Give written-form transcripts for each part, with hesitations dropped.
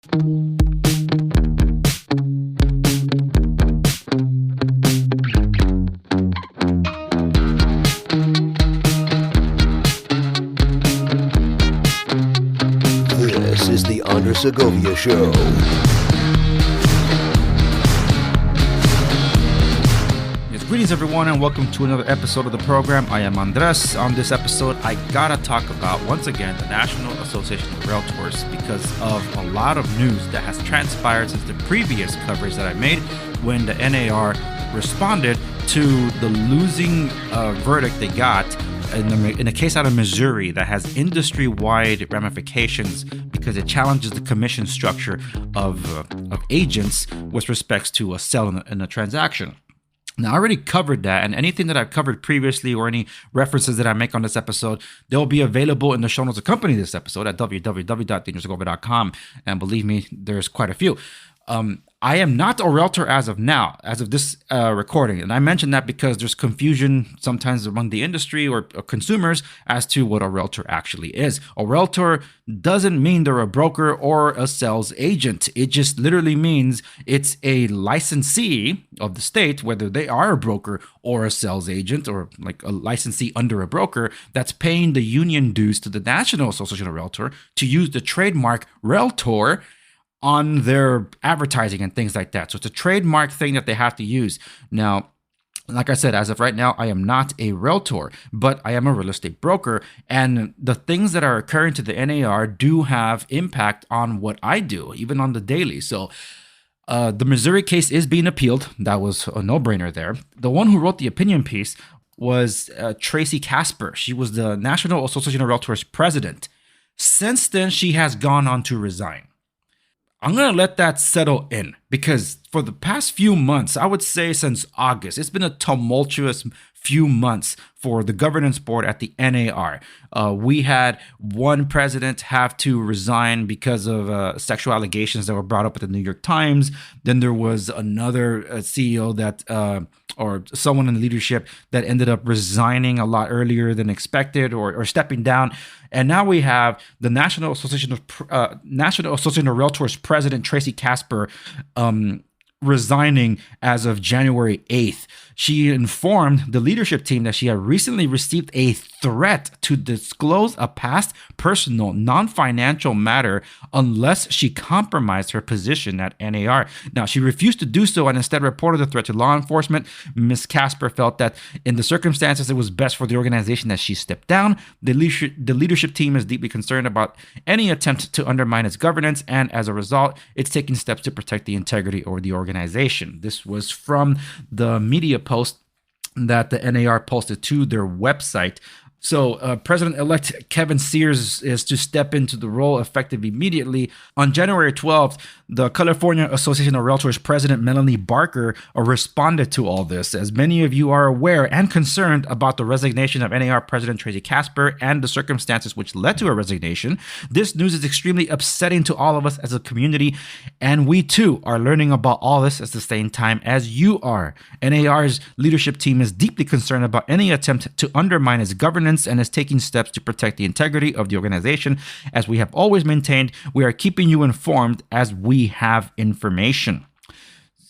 This is the Andres Segovia Show. Greetings everyone and welcome to another episode of the program. I am Andres. On this episode, I gotta talk about, once again, the National Association of REALTORS because of a lot of news that has transpired since the previous coverage that I made when the N.A.R. responded to the losing verdict they got in a case out of Missouri that has industry-wide ramifications because it challenges the commission structure of agents with respects to a sell in a transaction. Now, I already covered that, and anything that I've covered previously or any references that I make on this episode, they'll be available in the show notes accompanying this episode at www.dangersegovia.com, and believe me, there's quite a few. I am not a realtor as of now, as of this recording. And I mention that because there's confusion sometimes among the industry or consumers as to what a realtor actually is. A realtor doesn't mean they're a broker or a sales agent. It just literally means it's a licensee of the state, whether they are a broker or a sales agent or like a licensee under a broker that's paying the union dues to the National Association of Realtors to use the trademark realtor on their advertising and things like that. So it's a trademark thing that they have to use. Now, like I said, as of right now, I am not a realtor, but I am a real estate broker. And the things that are occurring to the N.A.R. do have impact on what I do, even on the daily. So the Missouri case is being appealed. That was a no-brainer there. The one who wrote the opinion piece was Tracy Kasper. She was the National Association of REALTORS president. Since then, she has gone on to resign. I'm going to let that settle in because for the past few months, I would say since August, it's been a tumultuous few months for the governance board at the N.A.R. We had one president have to resign because of sexual allegations that were brought up at the New York Times. Then there was another CEO that or someone in leadership that ended up resigning a lot earlier than expected or stepping down. And now we have the National Association of REALTORS president Tracy Kasper resigning as of January 8th. She informed the leadership team that she had recently received a threat to disclose a past personal, non-financial matter unless she compromised her position at N.A.R. Now, she refused to do so and instead reported the threat to law enforcement. Ms. Kasper felt that in the circumstances, it was best for the organization that she stepped down. The leadership team is deeply concerned about any attempt to undermine its governance, and as a result, it's taking steps to protect the integrity of the organization. This was from the media post that the N.A.R. posted to their website. So President-elect Kevin Sears is to step into the role effective immediately. On January 12th, the California Association of REALTORS President Melanie Barker responded to all this. As many of you are aware and concerned about the resignation of N.A.R. President Tracy Kasper and the circumstances which led to her resignation, this news is extremely upsetting to all of us as a community, and we too are learning about all this at the same time as you are. N.A.R.'s leadership team is deeply concerned about any attempt to undermine its governance and is taking steps to protect the integrity of the organization. As we have always maintained, we are keeping you informed as we have information.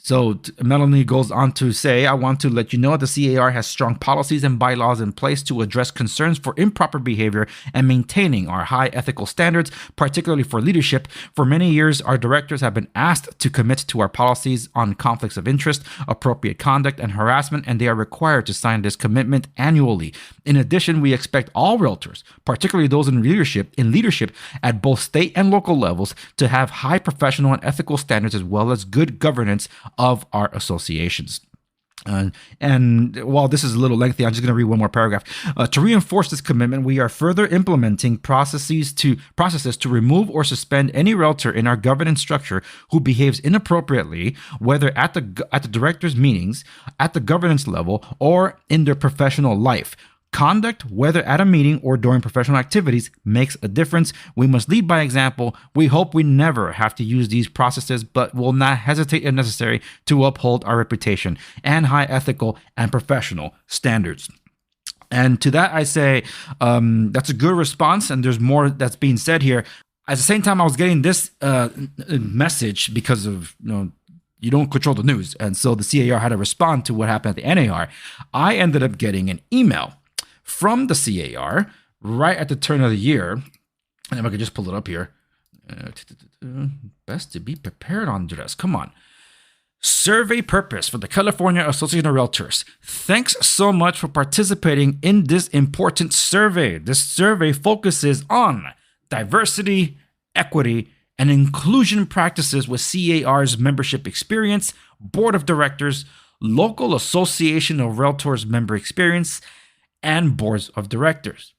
So Melanie goes on to say, I want to let you know the C.A.R. has strong policies and bylaws in place to address concerns for improper behavior and maintaining our high ethical standards, particularly for leadership. For many years, our directors have been asked to commit to our policies on conflicts of interest, appropriate conduct, and harassment, and they are required to sign this commitment annually. In addition, we expect all realtors, particularly those in leadership at both state and local levels, to have high professional and ethical standards as well as good governance of our associations. And while this is a little lengthy, I'm just going to read one more paragraph. To reinforce this commitment, we are further implementing processes to remove or suspend any realtor in our governance structure who behaves inappropriately, whether at the directors' meetings, at the governance level, or in their professional life. Conduct, whether at a meeting or during professional activities, makes a difference. We must lead by example. We hope we never have to use these processes, but will not hesitate if necessary to uphold our reputation and high ethical and professional standards. And to that, I say that's a good response, and there's more that's being said here. At the same time, I was getting this message because of, you don't control the news. And so the C.A.R. had to respond to what happened at the N.A.R. I ended up getting an email from the C.A.R. right at the turn of the year. And if I could just pull it up here. Best to be prepared, Andres. Come on. Survey purpose for the California Association of REALTORS. Thanks so much for participating in this important survey. This survey focuses on diversity, equity, and inclusion practices with C.A.R.'s membership experience, board of directors, local Association of REALTORS member experience, and boards of directors.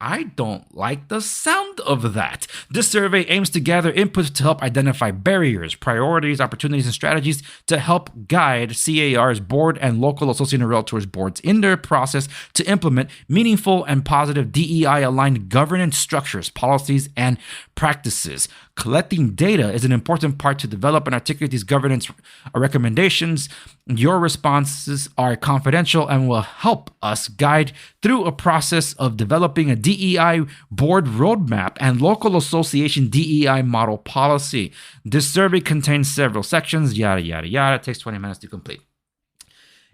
I don't like the sound of that. This survey aims to gather input to help identify barriers, priorities, opportunities, and strategies to help guide C.A.R.'s board and local Association of REALTORS boards in their process to implement meaningful and positive DEI-aligned governance structures, policies, and practices. Collecting data is an important part to develop and articulate these governance recommendations. Your responses are confidential and will help us guide through a process of developing a DEI board roadmap and local association DEI model policy. This survey contains several sections, yada, yada, yada. It takes 20 minutes to complete.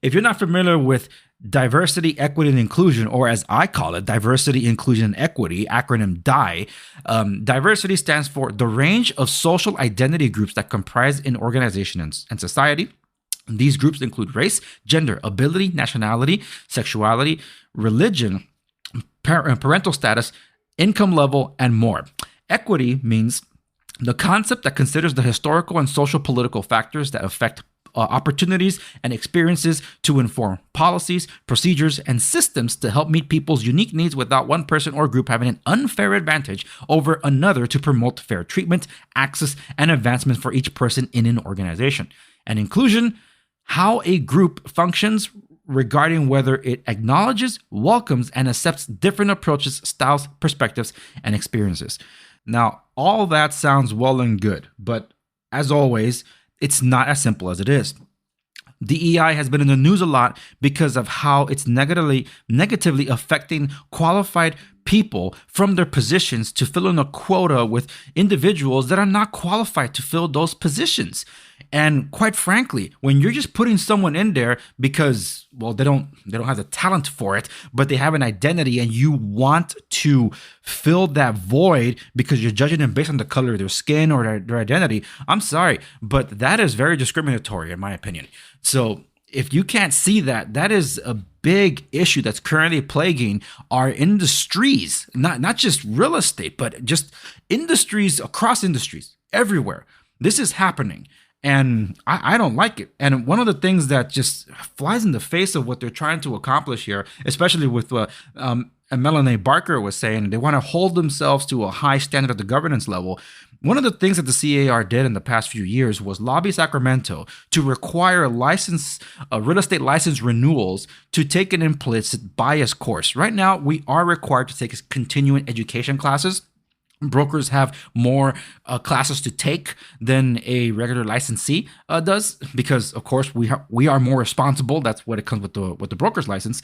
If you're not familiar with diversity, equity, and inclusion, or as I call it, diversity, inclusion, and equity, acronym DEI, diversity stands for the range of social identity groups that comprise an organization and society. These groups include race, gender, ability, nationality, sexuality, religion, parental status, income level, and more. Equity means the concept that considers the historical and social political factors that affect opportunities and experiences to inform policies, procedures, and systems to help meet people's unique needs without one person or group having an unfair advantage over another, to promote fair treatment, access, and advancement for each person in an organization. And inclusion, how a group functions regarding whether it acknowledges, welcomes, and accepts different approaches, styles, perspectives, and experiences. Now, all that sounds well and good, but as always, it's not as simple as it is. DEI has been in the news a lot because of how it's negatively affecting qualified people from their positions to fill in a quota with individuals that are not qualified to fill those positions. And quite frankly, when you're just putting someone in there because, well, they don't have the talent for it, but they have an identity and you want to fill that void because you're judging them based on the color of their skin or their identity, I'm sorry, but that is very discriminatory in my opinion. So if you can't see that, that is a big issue that's currently plaguing our industries, not just real estate, but just industries, across industries, everywhere. This is happening. And I don't like it. And one of the things that just flies in the face of what they're trying to accomplish here, especially with what Melanie Barker was saying, they want to hold themselves to a high standard at the governance level. One of the things that the C.A.R. did in the past few years was lobby Sacramento to require real estate license renewals to take an implicit bias course. Right now, we are required to take continuing education classes. Brokers have more classes to take than a regular licensee does because, of course, we are more responsible. That's what it comes with the broker's license.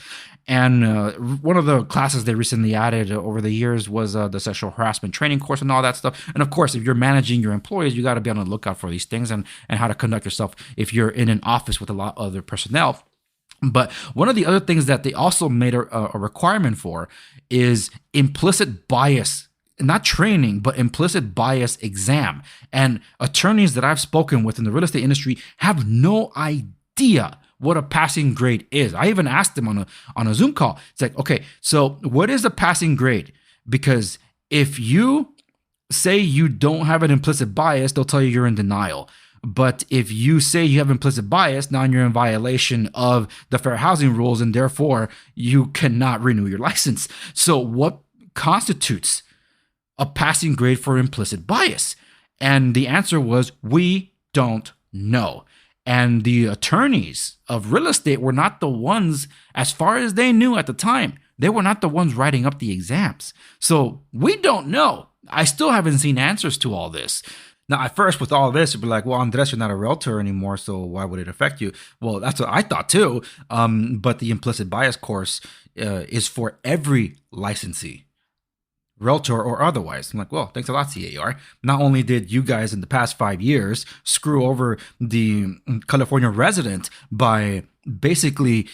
And one of the classes they recently added over the years was the sexual harassment training course and all that stuff. And of course, if you're managing your employees, you got to be on the lookout for these things and how to conduct yourself if you're in an office with a lot of other personnel. But one of the other things that they also made a requirement for is implicit bias. Not training, but implicit bias exam. And attorneys that I've spoken with in the real estate industry have no idea what a passing grade is. I even asked them on a Zoom call. It's like, okay, so what is a passing grade? Because if you say you don't have an implicit bias, they'll tell you you're in denial. But if you say you have implicit bias, now you're in violation of the fair housing rules, and therefore you cannot renew your license. So what constitutes a passing grade for implicit bias? And the answer was, we don't know. And the attorneys of real estate were not the ones, as far as they knew at the time, they were not the ones writing up the exams. So we don't know. I still haven't seen answers to all this. Now, at first, with all this, you'd be like, well, Andres, you're not a realtor anymore, so why would it affect you? Well, that's what I thought too. But the implicit bias course is for every licensee, realtor or otherwise. I'm like, well, thanks a lot, C.A.R. Not only did you guys in the past 5 years screw over the California resident by basically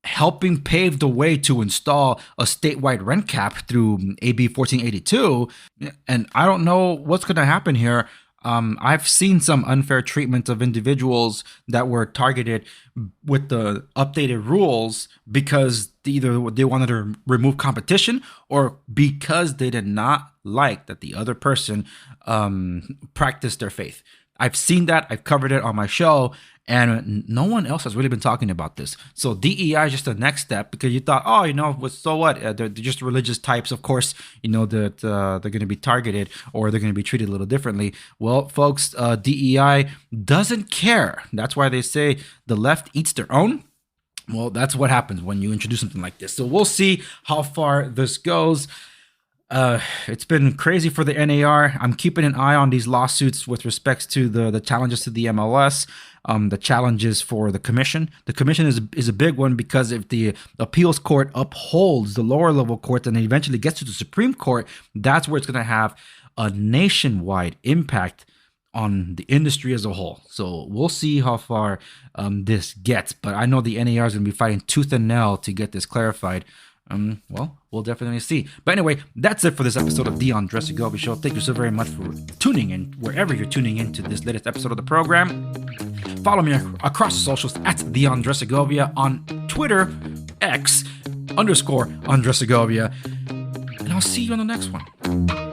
helping pave the way to install a statewide rent cap through AB 1482, and I don't know what's going to happen here. I've seen some unfair treatment of individuals that were targeted with the updated rules because either they wanted to remove competition or because they did not like that the other person practiced their faith. I've seen that. I've covered it on my show, and no one else has really been talking about this. So DEI is just the next step because you thought, so what? They're just religious types. Of course, that they're going to be targeted or they're going to be treated a little differently. Well, folks, DEI doesn't care. That's why they say the left eats their own. Well, that's what happens when you introduce something like this. So we'll see how far this goes. It's been crazy for the N.A.R. I'm keeping an eye on these lawsuits with respects to the challenges to the MLS, the challenges for the commission. The commission is a big one because if the appeals court upholds the lower level court and it eventually gets to the Supreme Court, that's where it's going to have a nationwide impact on the industry as a whole. So we'll see how far this gets. But I know the N.A.R. is going to be fighting tooth and nail to get this clarified. Well, we'll definitely see. But anyway, that's it for this episode of the Andres Segovia Show. Thank you so very much for tuning in wherever you're tuning into this latest episode of the program. Follow me across the socials at the Andres Segovia on Twitter, X _Andres Segovia. And I'll see you on the next one.